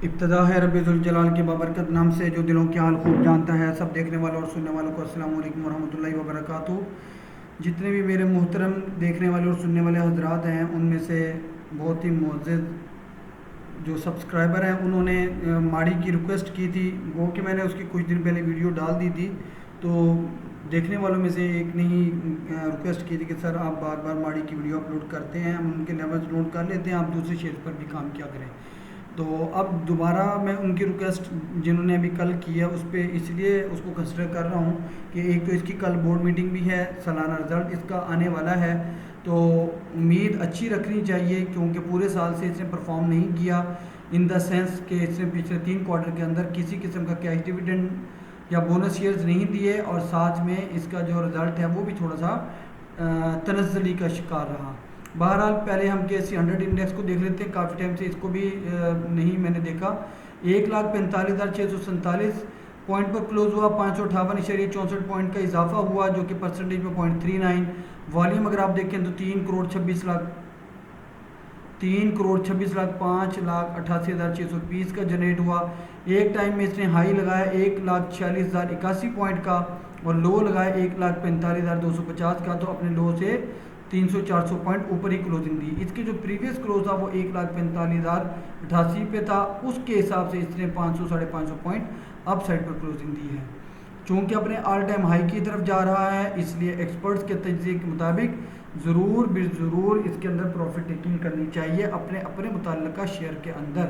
इब्तदा है रब्बिल जलाल के बाबरकत नाम से जो दिलों के हाल खूब जानता है। सब देखने वालों और सुनने वालों को अस्सलाम वालेकुम वरहमतुल्लाहि वबरकातुहू। जितने भी मेरे मोहतरम देखने वाले और सुनने वाले हजरात हैं, उनमें से बहुत ही मुअज़्ज़ज़ जो सब्सक्राइबर हैं उन्होंने माड़ी की रिक्वेस्ट की थी। वो कि मैंने उसकी कुछ दिन पहले वीडियो डाल दी थी, तो देखने वालों में से एक ने ही रिक्वेस्ट की थी कि सर आप बार बार माड़ी की वीडियो अपलोड करते हैं, हम उनके लेवल्स नोट कर लेते हैं, आप दूसरे शेयर पर भी काम किया करें। तो अब दोबारा मैं उनकी रिक्वेस्ट जिन्होंने अभी कल की है उस पर इसलिए उसको कंसिडर कर रहा हूँ कि एक तो इसकी कल बोर्ड मीटिंग भी है, सालाना रिज़ल्ट इसका आने वाला है, तो उम्मीद अच्छी रखनी चाहिए क्योंकि पूरे साल से इसने परफॉर्म नहीं किया इन द सेंस कि इसने पिछले 3 क्वार्टर के अंदर किसी किस्म का कैश डिविडेंड या बोनस शेयर्स नहीं दिए, और साथ में इसका जो रिज़ल्ट है वो भी थोड़ा सा तनज़्ज़ुली का शिकार रहा। बहरहाल पहले हम KSE 100 इंडेक्स को देख लेते हैं। काफ़ी टाइम से इसको भी नहीं मैंने देखा। 1,45,647 पॉइंट पर क्लोज हुआ, 558.64 पॉइंट का इजाफा हुआ जो कि परसेंटेज में 0.39। वॉल्यूम अगर आप देखें तो 3,26,05,88,620 का जनरेट हुआ। एक टाइम में इसने हाई लगाया 1,46,081 पॉइंट का और लो लगाया 1,45,250 का, तो अपने लो से 300-400 पॉइंट ऊपर ही क्लोजिंग दी। इसके जो प्रीवियस क्लोज था वो 1,45,088 पे था, उसके हिसाब से इसने 500-550 पॉइंट अप साइड पर क्लोजिंग दी है। चूँकि अपने ऑल टाइम हाई की तरफ जा रहा है, इसलिए एक्सपर्ट्स के तजज़िये के मुताबिक ज़रूर इसके अंदर प्रॉफिट टेकिंग करनी चाहिए अपने अपने मुतल्लिका शेयर के अंदर।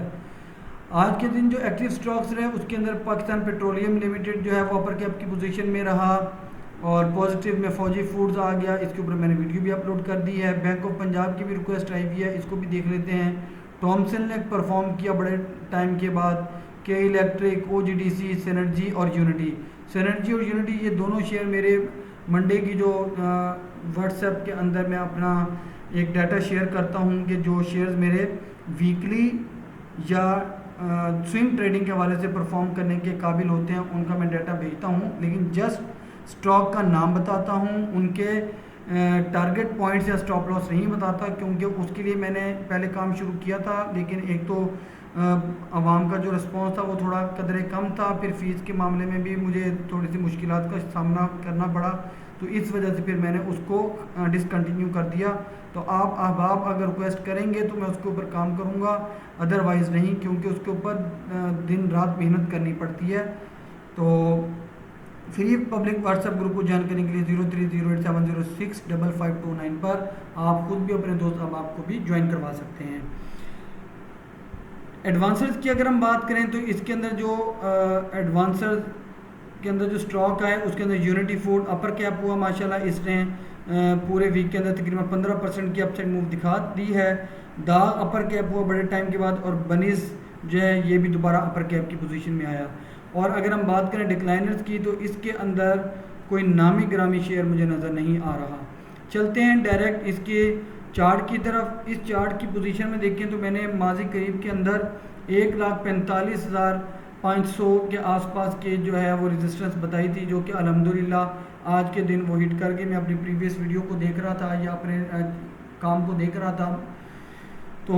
आज के दिन जो एक्टिव स्टॉक्स रहे उसके अंदर पाकिस्तान पेट्रोलियम लिमिटेड जो है वो अपर कैप की पोजीशन में रहा, और पॉजिटिव में फौजी फूड्स आ गया, इसके ऊपर मैंने वीडियो भी अपलोड कर दी है। बैंक ऑफ पंजाब की भी रिक्वेस्ट आई हुई है, इसको भी देख लेते हैं। थॉमसन ने परफॉर्म किया बड़े टाइम के बाद। के इलेक्ट्रिक, OGDC, सिनर्जी और यूनिटी ये दोनों शेयर मेरे मंडे की जो व्हाट्सएप के अंदर मैं अपना एक डाटा शेयर करता हूँ कि जो शेयर्स मेरे वीकली या स्विंग ट्रेडिंग के हवाले से परफॉर्म करने के काबिल होते हैं, उनका मैं डाटा भेजता हूँ, लेकिन जस्ट स्टॉक का नाम बताता हूँ, उनके टारगेट पॉइंट्स या स्टॉप लॉस नहीं बताता, क्योंकि उसके लिए मैंने पहले काम शुरू किया था, लेकिन एक तो आवाम का जो रिस्पांस था वो थोड़ा कदरे कम था, फिर फ़ीस के मामले में भी मुझे थोड़ी सी मुश्किलात का सामना करना पड़ा, तो इस वजह से फिर मैंने उसको डिसकंटिन्यू कर दिया। तो आप अहबाब अगर रिक्वेस्ट करेंगे तो मैं उसके ऊपर काम करूँगा, अदरवाइज़ नहीं, क्योंकि उसके ऊपर दिन रात मेहनत करनी पड़ती है। तो फ्री पब्लिक व्हाट्सएप ग्रुप को ज्वाइन करने के लिए 0308706559 पर आप खुद भी अपने दोस्त अहबाब को भी ज्वाइन करवा सकते हैं। एडवांसर्स की अगर हम बात करें तो इसके अंदर जो एडवांसर्स के अंदर जो स्टॉक है उसके अंदर यूनिटी फूड अपर कैप हुआ माशाल्लाह, इसने पूरे वीक के अंदर तकरीबन 15% की अपसाइड मूव दिखा दी है। दाग अपर कैप हुआ बड़े टाइम के बाद, और बनीस जो है ये भी दोबारा अपर कैप की पोजीशन में आया। और अगर हम बात करें डिक्लाइनर्स की तो इसके अंदर कोई नामी ग्रामी शेयर मुझे नज़र नहीं आ रहा। चलते हैं डायरेक्ट इसके चार्ट की तरफ। इस चार्ट की पोजीशन में देखें तो मैंने माजी करीब के अंदर 1,45,500 के आसपास के जो है वो रेजिस्टेंस बताई थी, जो कि अल्हम्दुलिल्लाह आज के दिन वो हिट करके मैं अपनी प्रीवियस वीडियो को देख रहा था या अपने काम को देख रहा था, तो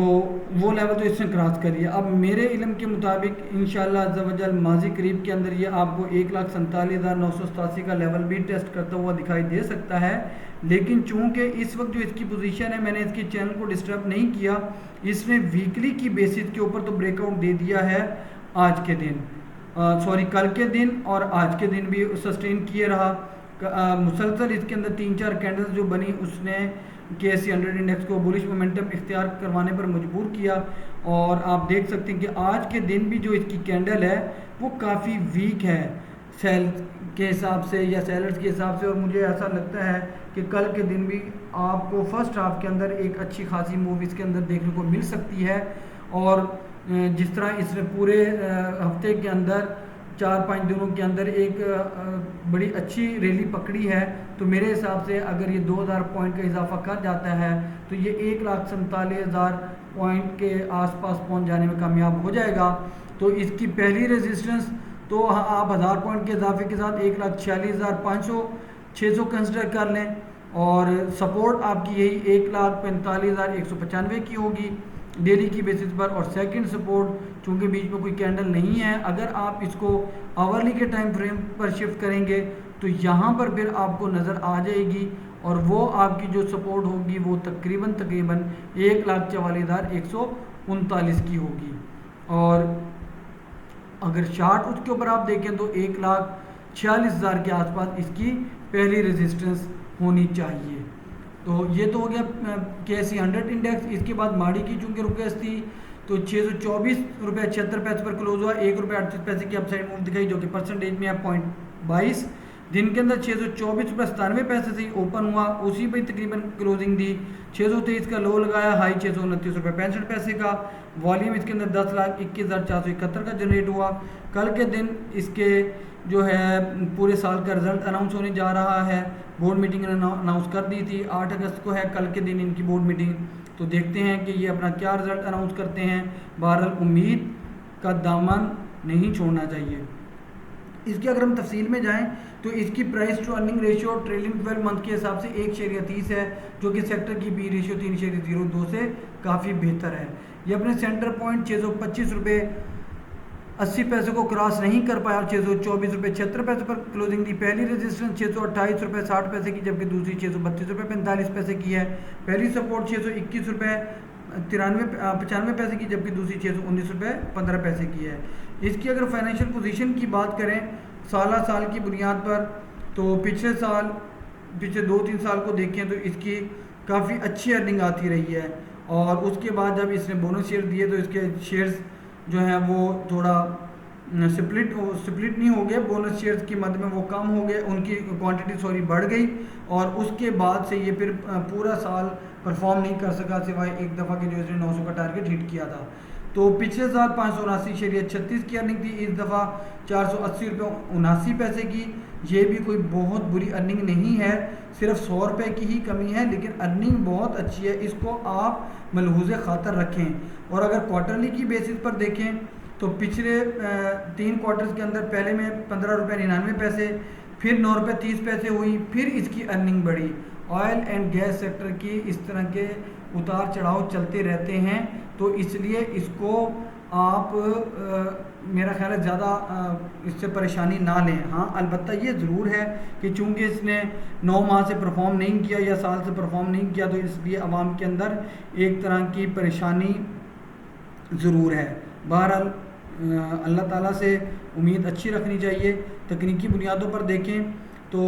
वो लेवल तो इसने क्रॉस कर लिया। अब मेरे इल्म के मुताबिक इंशाअल्लाह अज़्ज़ा वजल माजी करीब के अंदर ये आपको 1,47,987 का लेवल भी टेस्ट करता हुआ दिखाई दे सकता है, लेकिन चूंकि इस वक्त जो इसकी पोजीशन है मैंने इसके चैनल को डिस्टर्ब नहीं किया, इसने वीकली की बेसिस के ऊपर तो ब्रेकआउट दे दिया है आज के दिन, कल के दिन और आज के दिन भी सस्टेन किए रहा। मुसलसल इसके अंदर 3-4 कैंडल्स जो बनी उसने KSE 100 इंडेक्स को बुलिश मोमेंटम इख्तियार करवाने पर मजबूर किया, और आप देख सकते हैं कि आज के दिन भी जो इसकी कैंडल है वो काफ़ी वीक है सेल के हिसाब से या सेलर्स के हिसाब से, और मुझे ऐसा लगता है कि कल के दिन भी आपको फर्स्ट हाफ के अंदर एक अच्छी खासी मूव इसके अंदर देखने को मिल सकती है। और जिस तरह इसने पूरे हफ्ते के अंदर 4-5 दिनों के अंदर एक बड़ी अच्छी रैली पकड़ी है, तो मेरे हिसाब से अगर ये 2,000 पॉइंट का इजाफा कर जाता है तो ये 1,47,000 पॉइंट के आसपास पहुंच जाने में कामयाब हो जाएगा। तो इसकी पहली रेजिस्टेंस तो आप 1000 पॉइंट के इजाफे के साथ 1,46,500-600 कंसिडर कर लें, और सपोर्ट आपकी यही 1,45,195 की होगी। डेली की बेसिस पर। और सेकंड सपोर्ट चूँकि बीच में कोई कैंडल नहीं है, अगर आप इसको आवरली के टाइम फ्रेम पर शिफ्ट करेंगे तो यहाँ पर फिर आपको नज़र आ जाएगी और वो आपकी जो सपोर्ट होगी वो तकरीबन 1,44,139 की होगी। और अगर चार्ट उसके ऊपर आप देखें तो 1,46,000 के आसपास इसकी पहली रेजिस्टेंस होनी चाहिए। तो ये तो हो गया KSE 100 इंडेक्स। इसके बाद माड़ी की चूँकि रुपये थी तो 624 रुपये 76 पैसे पर क्लोज हुआ, ₹1.38 की अपसाइड मूव दिखाई जो कि परसेंटेज में है 0.22। दिन के अंदर 624 रुपये 97 से ओपन हुआ, उसी पर तकरीबन क्लोजिंग दी। 623 का लो लगाया, हाई 629 रुपये 65 का। वॉल्यूम इसके अंदर 10,21,471 का जनरेट हुआ। कल के दिन इसके जो है पूरे साल का रिजल्ट अनाउंस होने जा रहा है। बोर्ड मीटिंग ने अनाउंस कर दी थी, 8 अगस्त को है कल के दिन इनकी बोर्ड मीटिंग। तो देखते हैं कि ये अपना क्या रिजल्ट अनाउंस करते हैं। बहरहाल उम्मीद का दामन नहीं छोड़ना चाहिए। इसकी अगर हम तफसील में जाएं तो इसकी price to earning ratio trailing 12 month के हिसाब से 1.30 है, जो कि सेक्टर की पी रेशियो 3.02 से काफ़ी बेहतर है। ये अपने सेंटर पॉइंट 625 रुपये 80 पैसे को क्रॉस नहीं कर पाया, 624 रुपये 76 पर क्लोजिंग दी। पहली रेजिस्टेंस 628 रुपये 60 पैसे की, जबकि दूसरी 632 रुपये 45 पैसे की है। पहली सपोर्ट 621 रुपये 95 पैसे की, जबकि दूसरी 619 रुपये 15 पैसे की है। इसकी अगर फाइनेंशियल पोजीशन की बात करें साल की बुनियाद पर, तो पिछले 2-3 साल को देखें तो इसकी काफ़ी अच्छी अर्निंग आती रही है। और उसके बाद जब इसने बोनस शेयर दिए तो इसके शेयर्स जो हैं वो थोड़ा स्प्लिट नहीं हो गए, बोनस शेयर्स की मद में वो कम हो गए, उनकी क्वांटिटी बढ़ गई। और उसके बाद से ये फिर पूरा साल परफॉर्म नहीं कर सका, सिवाय एक दफ़ा के जो इसने 900 का टारगेट हिट किया था। तो पिछले साल 579.36 की अर्निंग थी, इस दफ़ा 480 रुपये 79 पैसे की। ये भी कोई बहुत बुरी अर्निंग नहीं है, सिर्फ 100 रुपये की ही कमी है, लेकिन अर्निंग बहुत अच्छी है। इसको आप मलहूज़ खातर रखें। और अगर क्वार्टरली की बेसिस पर देखें तो पिछले 3 क्वार्टर्स के अंदर पहले में 15 रुपये 99 पैसे, फिर 9 रुपये 30 पैसे हुई, फिर इसकी अर्निंग बढ़ी। ऑयल एंड गैस सेक्टर की इस तरह के उतार चढ़ाव चलते रहते हैं, तो इसलिए इसको आप मेरा ख्याल है ज़्यादा इससे परेशानी ना लें। हाँ, अलबत्ता ये ज़रूर है कि चूँकि इसने 9 माह से परफॉर्म नहीं किया या साल से परफॉर्म नहीं किया, तो इसलिए आवाम के अंदर एक तरह की परेशानी ज़रूर है। बहरहाल अल्लाह ताला से उम्मीद अच्छी रखनी चाहिए। तकनीकी बुनियादों पर देखें तो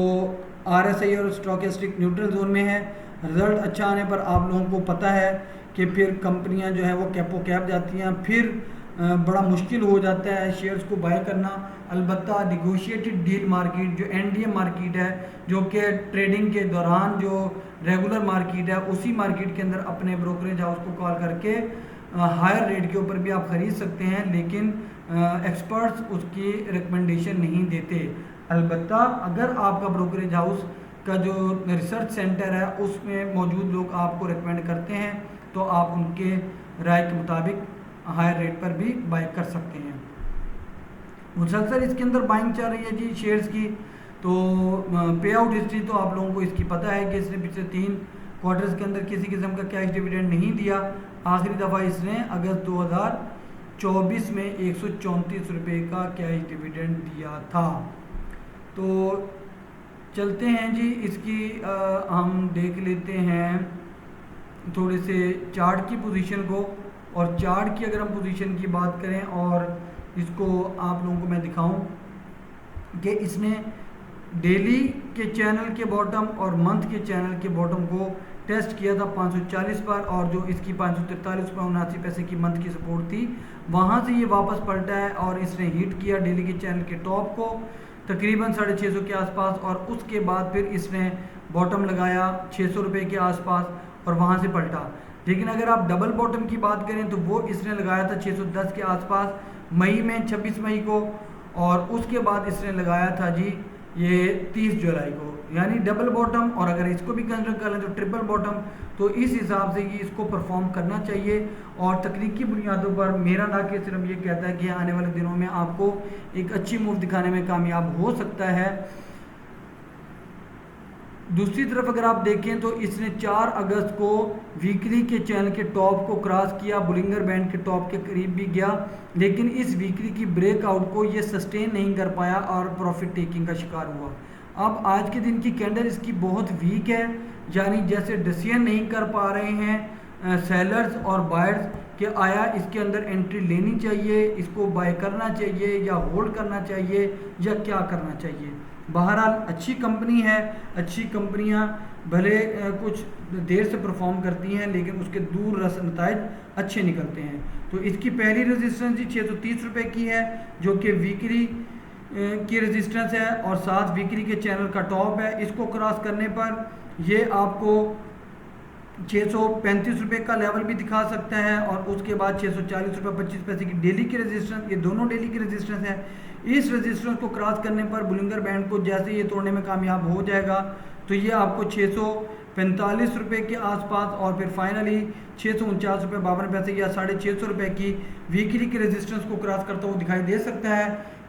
RSI और स्टॉकेस्टिक न्यूट्रल जोन में है। रिज़ल्ट अच्छा आने पर आप लोगों को पता है कि फिर कंपनियां जो है वो कैपो कैप जाती हैं, फिर बड़ा मुश्किल हो जाता है शेयर्स को बाय करना। अलबत्ता निगोशिएटेड डील मार्केट जो NDM मार्केट है, जो कि ट्रेडिंग के दौरान जो रेगुलर मार्केट है, उसी मार्केट के अंदर अपने ब्रोकरेज हाउस को कॉल करके हायर रेट के ऊपर भी आप ख़रीद सकते हैं, लेकिन एक्सपर्ट्स उसकी रिकमेंडेशन नहीं देते। अलबत्ता अगर आपका ब्रोकरेज हाउस का जो रिसर्च सेंटर है उसमें मौजूद लोग आपको रिकमेंड करते हैं, तो आप उनके राय के मुताबिक हायर रेट पर भी बाय कर सकते हैं। मुसलसल इसके अंदर बाइंग चल रही है जी शेयर्स की। तो पे आउट हिस्ट्री तो आप लोगों को इसकी पता है कि इसने पिछले 3 क्वार्टर्स के अंदर किसी किस्म का कैश डिविडेंड नहीं दिया। आखिरी दफ़ा इसने अगस्त 2024 में 134 रुपये का कैश डिविडेंड दिया था। तो चलते हैं जी, इसकी हम देख लेते हैं थोड़े से चार्ट की पोजीशन को। और चार्ट की अगर हम पोजीशन की बात करें और इसको आप लोगों को मैं दिखाऊं कि इसने डेली के चैनल के बॉटम और मंथ के चैनल के बॉटम को टेस्ट किया था 540 पर, और जो इसकी 543 रुपये 79 पैसे की मंथ की सपोर्ट थी, वहाँ से ये वापस पलटा है और इसने हिट किया डेली के चैनल के टॉप को तकरीबन 650 के आसपास। और उसके बाद फिर इसने बॉटम लगाया 600 रुपये के आसपास और वहाँ से पलटा। लेकिन अगर आप डबल बॉटम की बात करें तो वो इसने लगाया था 610 के आसपास मई में, 26 मई को, और उसके बाद इसने लगाया था जी ये 30 जुलाई को, यानी डबल बॉटम। और अगर इसको भी कंसिडर कर लें तो ट्रिपल बॉटम। तो इस हिसाब से ये इसको परफॉर्म करना चाहिए। और तकनीकी बुनियादों पर मेरा ना कि सिर्फ ये कहता है कि आने वाले दिनों में आपको एक अच्छी मूव दिखाने में कामयाब हो सकता है। दूसरी तरफ अगर आप देखें तो इसने 4 अगस्त को वीकली के चैनल के टॉप को क्रॉस किया, बुलिंगर बैंड के टॉप के करीब भी गया, लेकिन इस वीकली की ब्रेकआउट को ये सस्टेन नहीं कर पाया और प्रॉफिट टेकिंग का शिकार हुआ। अब आज के दिन की कैंडल इसकी बहुत वीक है, यानी जैसे डिसीजन नहीं कर पा रहे हैं सेलर्स और बायर्स कि आया इसके अंदर एंट्री लेनी चाहिए, इसको बाय करना चाहिए या होल्ड करना चाहिए या क्या करना चाहिए। बहरहाल अच्छी कंपनी है, अच्छी कंपनियां भले कुछ देर से परफॉर्म करती हैं लेकिन उसके दूर रस नताइज अच्छे निकलते हैं। तो इसकी पहली रेजिस्टेंस जी 630 रुपये की है जो कि वीकली की रेजिस्टेंस है और साथ वीकली के चैनल का टॉप है। इसको क्रॉस करने पर ये आपको 635 रुपये का लेवल भी दिखा सकता है और उसके बाद 640 रुपये 25 पैसे की डेली की रेजिस्टेंस, ये दोनों डेली की रेजिस्टेंस है। इस रेजिस्टेंस को क्रॉस करने पर बुलिंगर बैंड को जैसे ये तोड़ने में कामयाब हो जाएगा तो ये आपको 645 रुपये के आसपास और फिर फाइनली 649 रुपये 52 पैसे या 650 रुपये की वीकली की रेजिस्टेंस को क्रॉस करता हुआ दिखाई दे सकता है।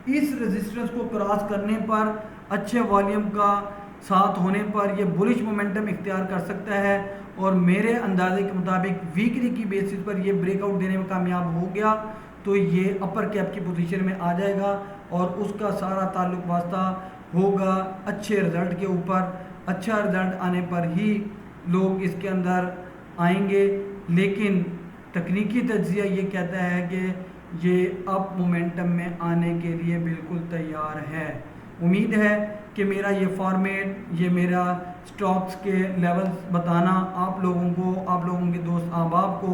इस रेजिस्टेंस को क्रॉस करने पर अच्छे वॉल्यूम का साथ होने पर यह बुलिश मोमेंटम इख्तियार कर सकता है और मेरे अंदाजे के मुताबिक वीकली की बेसिस पर यह ब्रेकआउट देने में कामयाब हो गया तो ये अपर कैप की पोजीशन में आ जाएगा और उसका सारा ताल्लुक वास्ता होगा अच्छे रिजल्ट के ऊपर। अच्छा रिजल्ट आने पर ही लोग इसके अंदर आएंगे, लेकिन तकनीकी तज्जिया ये कहता है कि ये अप मोमेंटम में आने के लिए बिल्कुल तैयार है। उम्मीद है कि मेरा ये फॉर्मेट, ये मेरा स्टॉक्स के लेवल्स बताना आप लोगों को, आप लोगों के दोस्त अहबाब को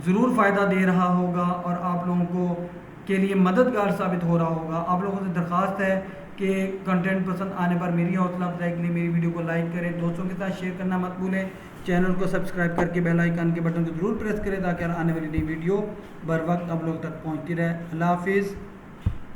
ज़रूर फ़ायदा दे रहा होगा और आप लोगों को के लिए मददगार साबित हो रहा होगा। आप लोगों से दरख्वास्त है कि कंटेंट पसंद आने पर मेरी हौसला अफजाई के लिए मेरी वीडियो को लाइक करें, दोस्तों के साथ शेयर करना मत भूलें, चैनल को सब्सक्राइब करके बेल आइकन के बटन को ज़रूर प्रेस करें ताकि आने वाली नई वीडियो बर वक्त आप लोग तक पहुँचती रहे। अल्लाह हाफिज़।